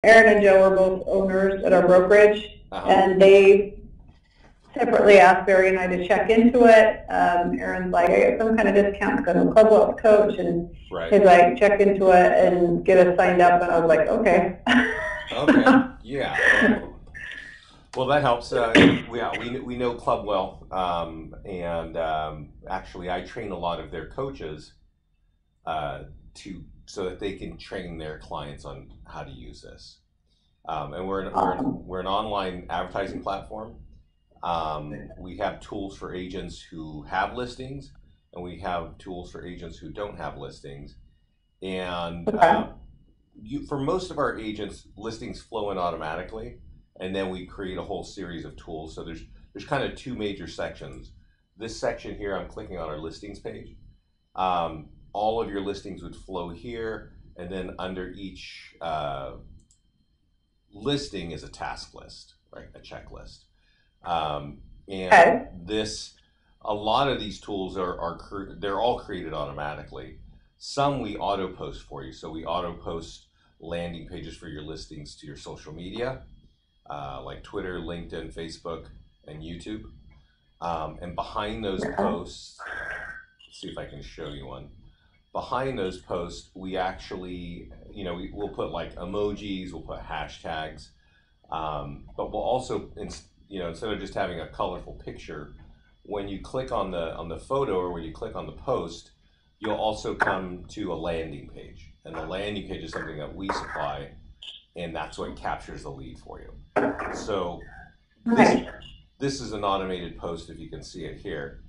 Aaron and Joe are both owners at our brokerage, Uh-huh. and they separately asked Barry and I to check into it. Aaron's like, I get some kind of discount because I'm a Club Wealth coach, and Right. he's like, check into it and get us signed up. And I was like, okay. Okay. Yeah. Well, that helps. We know Club well, and actually, I train a lot of their coaches to so that they can train their clients on how to use this. And Awesome. we're an online advertising platform. We have tools for agents who have listings, and we have tools for agents who don't have listings. And Okay. for most of our agents, listings flow in automatically, and then we create a whole series of tools. So there's kind of two major sections. This section here, I'm clicking on our listings page. All of your listings would flow here, and then under each listing is a task list, right? A checklist. And Okay. a lot of these tools they're all created automatically. Some we auto post for you. So we auto post landing pages for your listings to your social media, like Twitter, LinkedIn, Facebook, and YouTube. And behind those posts, let's see if I can show you one. Behind those posts, we actually, we'll put like emojis, we'll put hashtags, but we'll also, instead of just having a colorful picture, when you click on the photo or when you click on the post, you'll also come to a landing page, and the landing page is something that we supply, and that's what captures the lead for you. So Nice. this is an automated post, if you can see it here,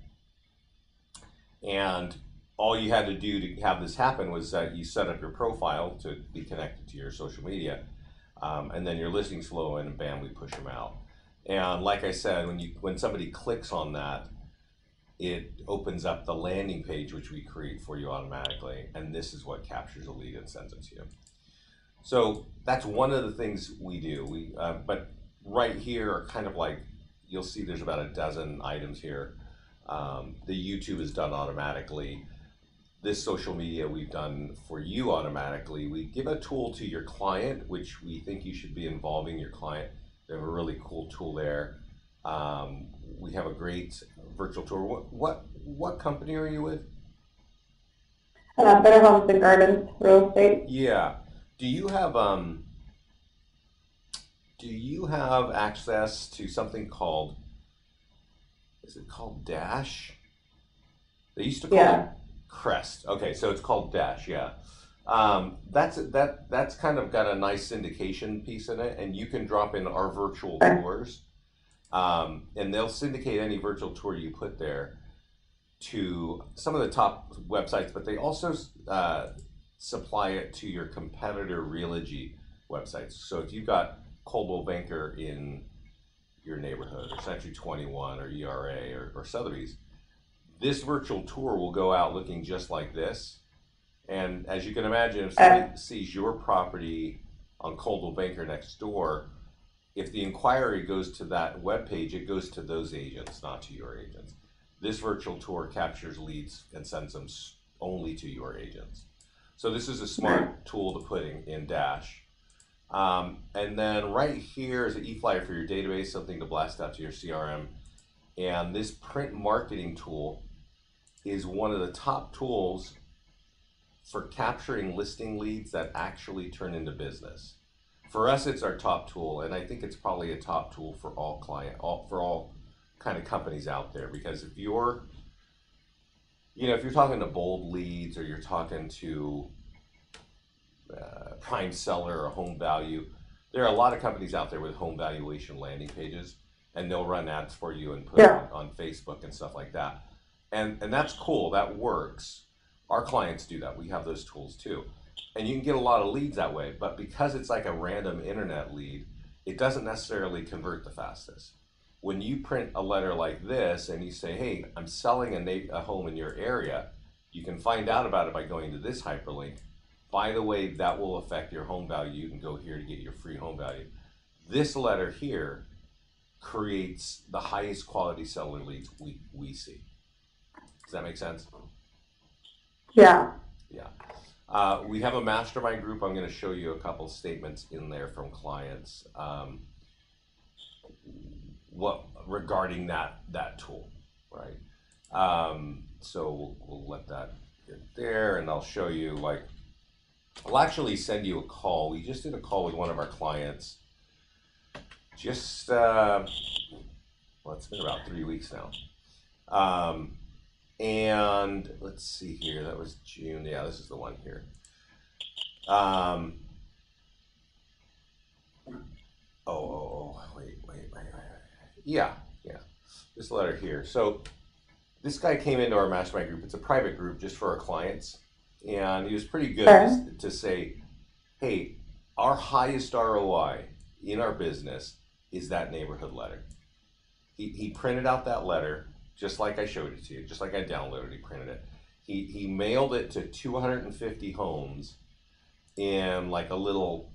and all you had to do to have this happen was that you set up your profile to be connected to your social media, and then your listings flow in, and bam, we push them out. And like I said, when somebody clicks on that, it opens up the landing page, which we create for you automatically, and this is what captures a lead and sends it to you. So that's one of the things we do. But right here are kind of like, you'll see there's about a dozen items here. The YouTube is done automatically. This social media we've done for you automatically. We give a tool to your client, which we think you should be involving your client. We have a really cool tool there. We have a great virtual tour. What company are you with? Better Homes and Gardens Real Estate. Yeah. Do you have access to something called, is it called Dash? They used to call it Yeah. Crest. Okay, so it's called Dash, yeah. That's kind of got a nice syndication piece in it, and you can drop in our virtual Okay. tours, and they'll syndicate any virtual tour you put there to some of the top websites, but they also supply it to your competitor Realogy websites. So if you've got Coldwell Banker in your neighborhood, or Century 21, or ERA, or Sotheby's, this virtual tour will go out looking just like this. And as you can imagine, if somebody sees your property on Coldwell Banker next door, if the inquiry goes to that web page, it goes to those agents, not to your agents. This virtual tour captures leads and sends them only to your agents. So this is a smart tool to put in Dash. And then right here is an e-flyer for your database, something to blast out to your CRM. And this print marketing tool is one of the top tools for capturing listing leads that actually turn into business. For us, it's our top tool, and I think it's probably a top tool for all kind of companies out there. Because if you're talking to bold leads, or you're talking to prime seller or home value, there are a lot of companies out there with home valuation landing pages, and they'll run ads for you and put it on Facebook and stuff like that. And that's cool, that works. Our clients do that, we have those tools too. And you can get a lot of leads that way, but because it's like a random internet lead, it doesn't necessarily convert the fastest. When you print a letter like this and you say, hey, I'm selling a home in your area, you can find out about it by going to this hyperlink. By the way, that will affect your home value. You can go here to get your free home value. This letter here creates the highest quality seller leads we see. Does that make sense? Yeah. Yeah. We have a mastermind group. I'm going to show you a couple statements in there from clients, what regarding that tool, right? So we'll let that get there, and I'll show you, like, I'll actually send you a call. We just did a call with one of our clients. Just well, it's been about 3 weeks now. And let's see here. That was June. Yeah, this is the one here. Wait. Yeah. This letter here. So this guy came into our mastermind group. It's a private group just for our clients, and he was pretty good to say, "Hey, our highest ROI in our business is that neighborhood letter." He printed out that letter just like I showed it to you, just like I downloaded. He printed it. He mailed it to 250 homes in like a little,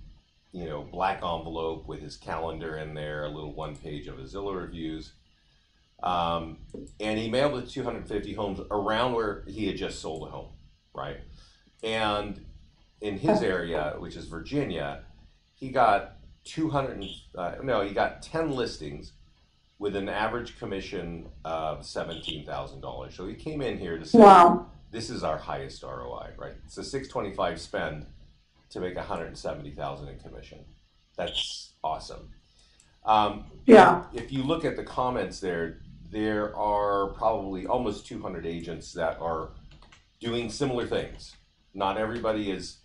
black envelope with his calendar in there, a little one page of his Zillow reviews. And he mailed it to 250 homes around where he had just sold a home, right? And in his area, which is Virginia, he got he got 10 listings with an average commission of $17,000. So he came in here to say, wow, this is our highest ROI, right? It's a 625 spend to make 170,000 in commission. That's awesome. yeah, If you look at the comments there are probably almost 200 agents that are doing similar things. Not everybody is,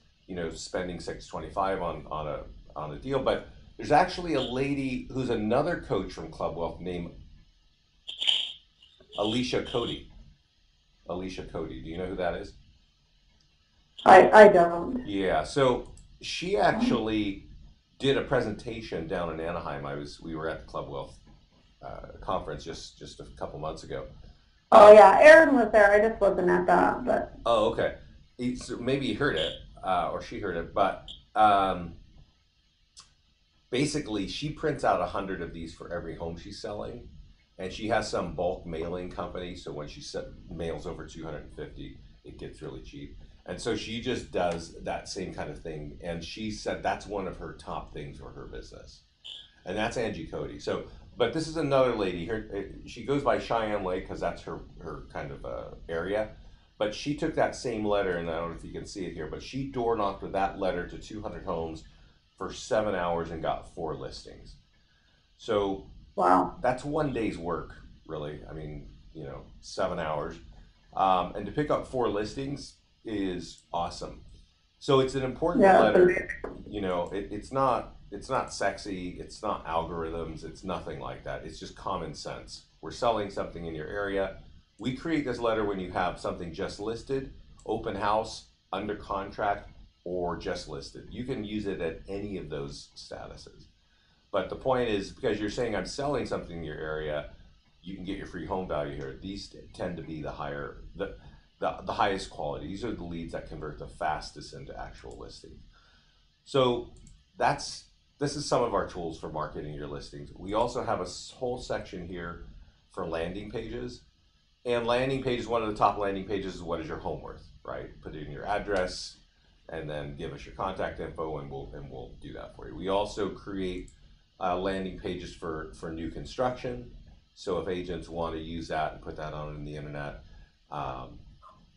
spending 625 on a deal, but there's actually a lady who's another coach from Club Wealth named Alicia Cody. Alicia Cody, do you know who that is? I don't. Yeah, so she actually did a presentation down in Anaheim. We were at the Club Wealth conference just a couple months ago. Oh yeah, Erin was there. I just wasn't at that, but. Oh, okay. So maybe he heard it, or she heard it, but basically she prints out 100 of these for every home she's selling, and she has some bulk mailing company. So when she mails over 250, it gets really cheap. And so she just does that same kind of thing. And she said that's one of her top things for her business. And that's Angie Cody. So, but this is another lady. She goes by Cheyenne Lake because that's her kind of area. But she took that same letter, and I don't know if you can see it here, but she door knocked with that letter to 200 homes for 7 hours and got 4 listings. So wow, that's one day's work, really. I mean, 7 hours. And to pick up 4 listings is awesome. So it's an important letter. It's not sexy. It's not algorithms. It's nothing like that. It's just common sense. We're selling something in your area. We create this letter when you have something just listed, open house, under contract, or just listed. You can use it at any of those statuses. But the point is, because you're saying I'm selling something in your area, you can get your free home value here. These tend to be the highest quality. These are the leads that convert the fastest into actual listings. So this is some of our tools for marketing your listings. We also have a whole section here for landing pages. And landing pages, one of the top landing pages is what is your home worth, right? Put in your address and then give us your contact info, and we'll do that for you. We also create landing pages for new construction. So if agents want to use that and put that on in the internet,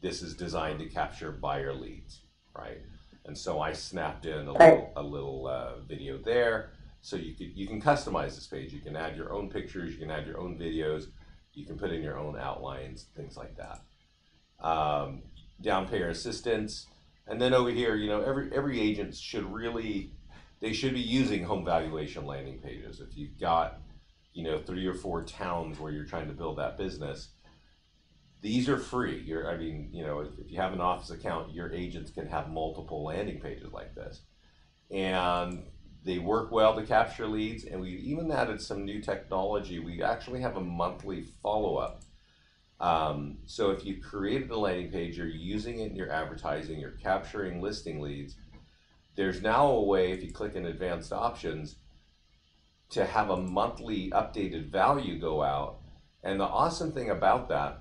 this is designed to capture buyer leads, right? And so I snapped in a little video there. So you can customize this page. You can add your own pictures. You can add your own videos. You can put in your own outlines, things like that. Down payer assistance. And then over here, every agent should be using home valuation landing pages. If you've got, 3 or 4 towns where you're trying to build that business, these are free. If you have an office account, your agents can have multiple landing pages like this. And they work well to capture leads, and we've even added some new technology. We actually have a monthly follow-up. So if you created a landing page, you're using it in your advertising, you're capturing listing leads, there's now a way, if you click in advanced options, to have a monthly updated value go out. And the awesome thing about that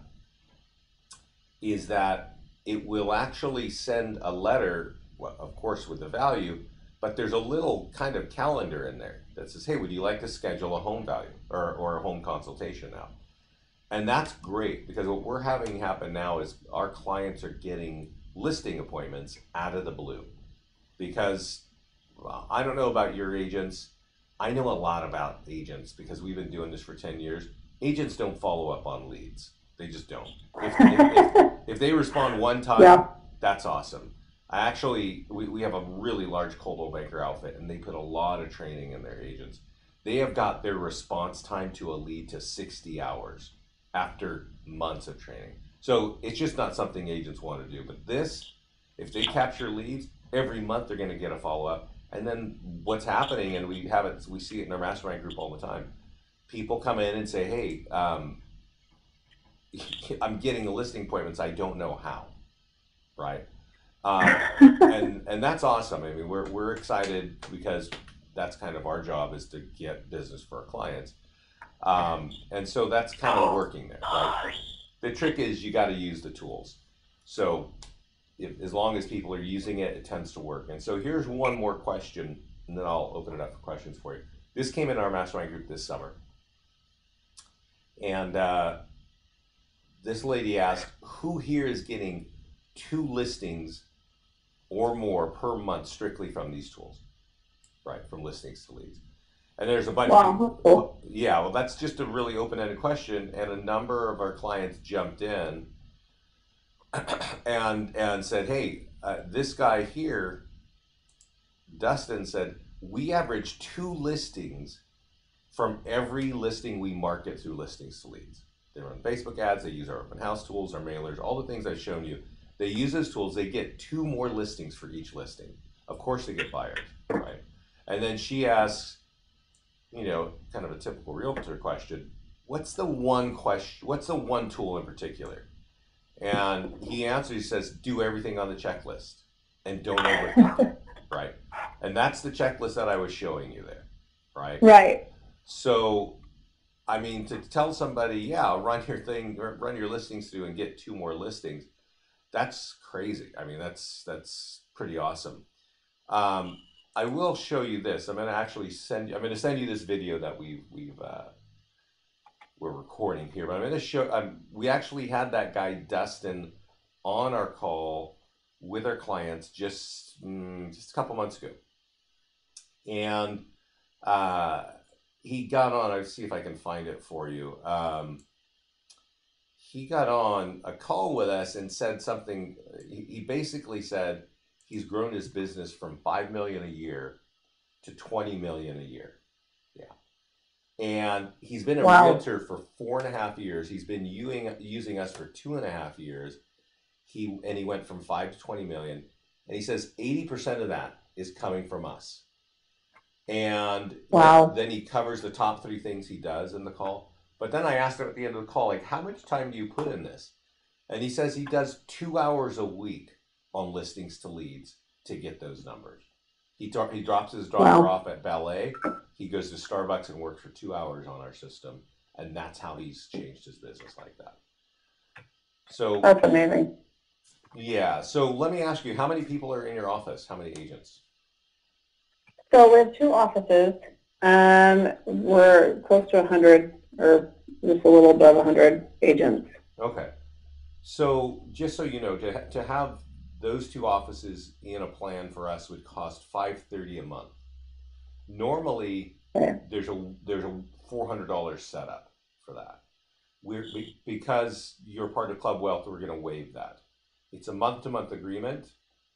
is that it will actually send a letter, well, of course with the value, but there's a little kind of calendar in there that says, hey, would you like to schedule a home value or a home consultation now? And that's great because what we're having happen now is our clients are getting listing appointments out of the blue. Because well, I don't know about your agents. I know a lot about agents because we've been doing this for 10 years. Agents don't follow up on leads. They just don't. If they respond one time, Yeah. that's awesome. We have a really large Coldwell Banker outfit and they put a lot of training in their agents. They have got their response time to a lead to 60 hours after months of training. So it's just not something agents want to do. But this, if they capture leads, every month they're going to get a follow up. And then what's happening, and we see it in our mastermind group all the time. People come in and say, "Hey, I'm getting the listing appointments. I don't know how." Right? And that's awesome. I mean, we're excited because that's kind of our job is to get business for our clients. And so that's kind of working there, right? The trick is you got to use the tools. So as long as people are using it, it tends to work. And so here's one more question, and then I'll open it up for questions for you. This came in our mastermind group this summer. And this lady asked, who here is getting 2 listings or more per month strictly from these tools, right? From listings to leads. And there's a bunch of people. Cool. Yeah, well, that's just a really open-ended question. And a number of our clients jumped in and said, hey, this guy here, Dustin said, we average 2 listings from every listing we market through listings to leads. They run Facebook ads, they use our open house tools, our mailers, all the things I've shown you. They use those tools, they get 2 more listings for each listing. Of course they get buyers, right? And then she asks, kind of a typical realtor question, what's the one tool in particular? And he answers, he says, do everything on the checklist and don't overthink it, right? And that's the checklist that I was showing you there, right? Right. So, I mean, to tell somebody, yeah, run your listings through and get 2 more listings, that's crazy. I mean, that's pretty awesome. I will show you this. I'm going to send you this video that we're recording here, but I'm going to show, we actually had that guy, Dustin, on our call with our clients just a couple months ago. And he got on, I'll see if I can find it for you. He got on a call with us and said something, he basically said he's grown his business from 5 million a year to 20 million a year. And he's been a realtor for 4.5 years. He's been using us for 2.5 years. He went from 5 to 20 million. And he says 80% of that is coming from us. And then he covers the top 3 things he does in the call. But then I asked him at the end of the call, like, how much time do you put in this? And he says he does 2 hours a week on listings to leads to get those numbers. He drops his daughter off at ballet. He goes to Starbucks and works for 2 hours on our system, and that's how he's changed his business like that. So that's amazing. Yeah. So let me ask you, how many people are in your office? How many agents? So we have 2 offices. We're close to 100, or just a little above 100 agents. Okay. So just so you know, to have those 2 offices in a plan for us would cost $530 a month. Normally, there's a $400 setup for that. Because you're part of Club Wealth, we're going to waive that. It's a month-to-month agreement.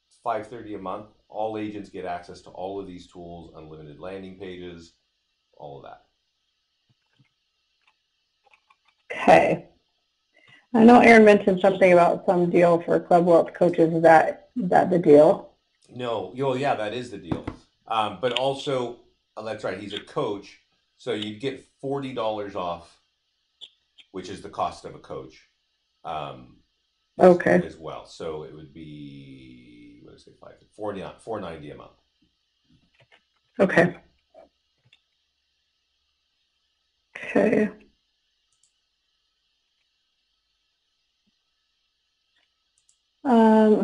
It's $530 a month. All agents get access to all of these tools, unlimited landing pages, all of that. Okay. I know Aaron mentioned something about some deal for Club Wealth coaches. Is that the deal? No. Yeah, that is the deal. But also, that's right, he's a coach, so you'd get $40 off, which is the cost of a coach. Okay. As well. So it would be, what is it, $490 a month. Okay. Okay.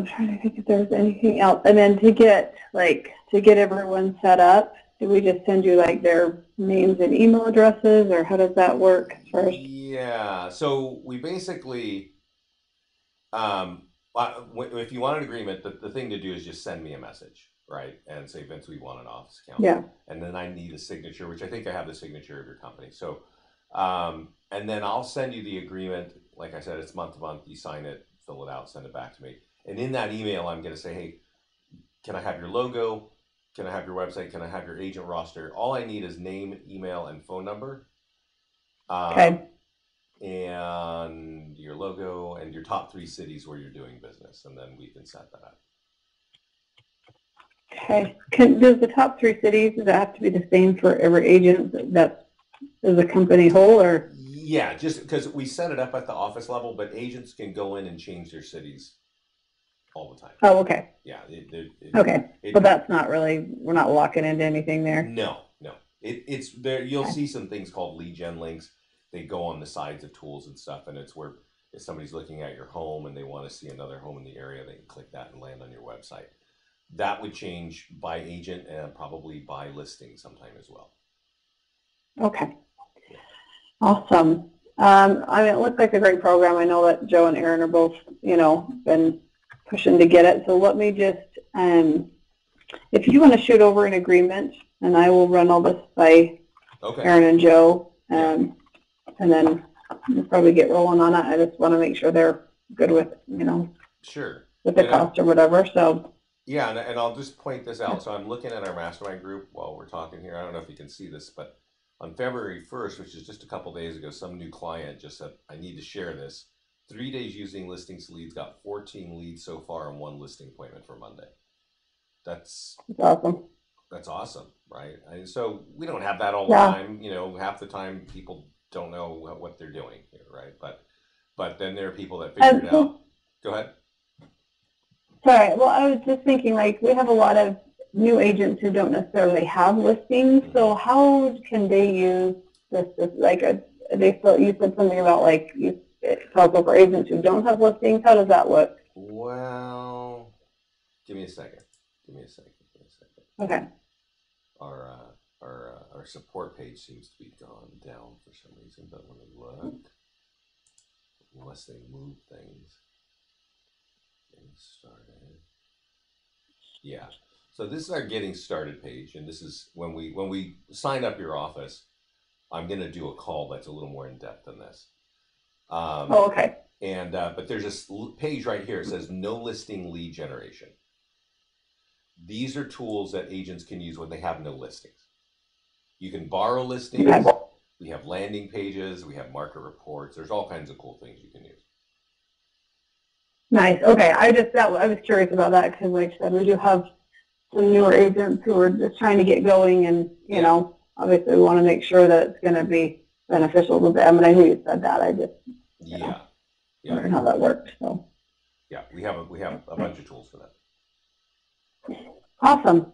I'm trying to think if there's anything else. And then to get everyone set up, do we just send you like their names and email addresses, or how does that work first? Yeah. So we basically, if you want an agreement, the thing to do is just send me a message, right? And say, Vince, we want an office account. Yeah. And then I need a signature, which I think I have the signature of your company. So, and then I'll send you the agreement. Like I said, it's month to month. You sign it, fill it out, send it back to me. And in that email, I'm going to say, hey, can I have your logo? Can I have your website? Can I have your agent roster? All I need is name, email, and phone number. Okay. And your logo and your top 3 cities where you're doing business, and then we can set that up. Okay. Does the top 3 cities, does that have to be the same for every agent that is a company whole, or? Yeah, just because we set it up at the office level, but agents can go in and change their cities all the time. Oh, okay. Yeah. Okay. But that's not really, we're not locking into anything there. No. It's there. You'll see some things called lead gen links. They go on the sides of tools and stuff, and it's where if somebody's looking at your home and they want to see another home in the area, they can click that and land on your website. That would change by agent and probably by listing sometime as well. Okay. Awesome. I mean, it looks like a great program. I know that Joe and Aaron are both, been pushing to get it. So let me just, if you want to shoot over an agreement, and I will run all this by Aaron and Joe, and then we'll probably get rolling on it. I just want to make sure they're good with, Sure. with the cost or whatever. So. Yeah, and I'll just point this out. So I'm looking at our mastermind group while we're talking here. I don't know if you can see this, but on February 1st, which is just a couple days ago, some new client just said, I need to share this. 3 days using listings leads, got 14 leads so far and 1 listing appointment for Monday. That's awesome. That's awesome, right? And so we don't have that all the time. Half the time people don't know what they're doing here, right? But then there are people that figure it out. Go ahead. Sorry. Well, I was just thinking, like, we have a lot of new agents who don't necessarily have listings. Mm-hmm. So how can they use this? You said something about it's also for agents who don't have listings. How does that look? Well, give me a second. Okay. Our support page seems to be gone down for some reason, but let me look. Unless they move things. Getting started. Yeah. So this is our getting started page, and this is when we sign up your office. I'm going to do a call that's a little more in depth than this. Okay. And but there's this page right here. It says no listing lead generation. These are tools that agents can use when they have no listings. You can borrow listings. Okay. We have landing pages. We have market reports. There's all kinds of cool things you can use. Nice. Okay. I was curious about that because, like I said, we do have some newer agents who are just trying to get going, and obviously we want to make sure that it's going to be beneficial to them. And I knew you said that. I just wondering how that works. So we have a bunch of tools for that. Awesome.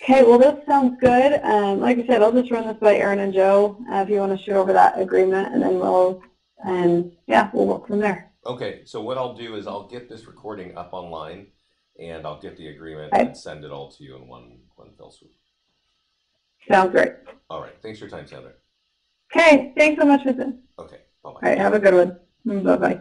Okay, well, this sounds good. Like I said, I'll just run this by Aaron and Joe if you want to shoot over that agreement, and then we'll work from there. Okay, so what I'll do is I'll get this recording up online, and I'll get the agreement and send it all to you in one fell swoop. Sounds great. All right, thanks for your time, Sandra. Okay, thanks so much, Vincent. Okay, bye-bye. All right, have a good one. Bye-bye.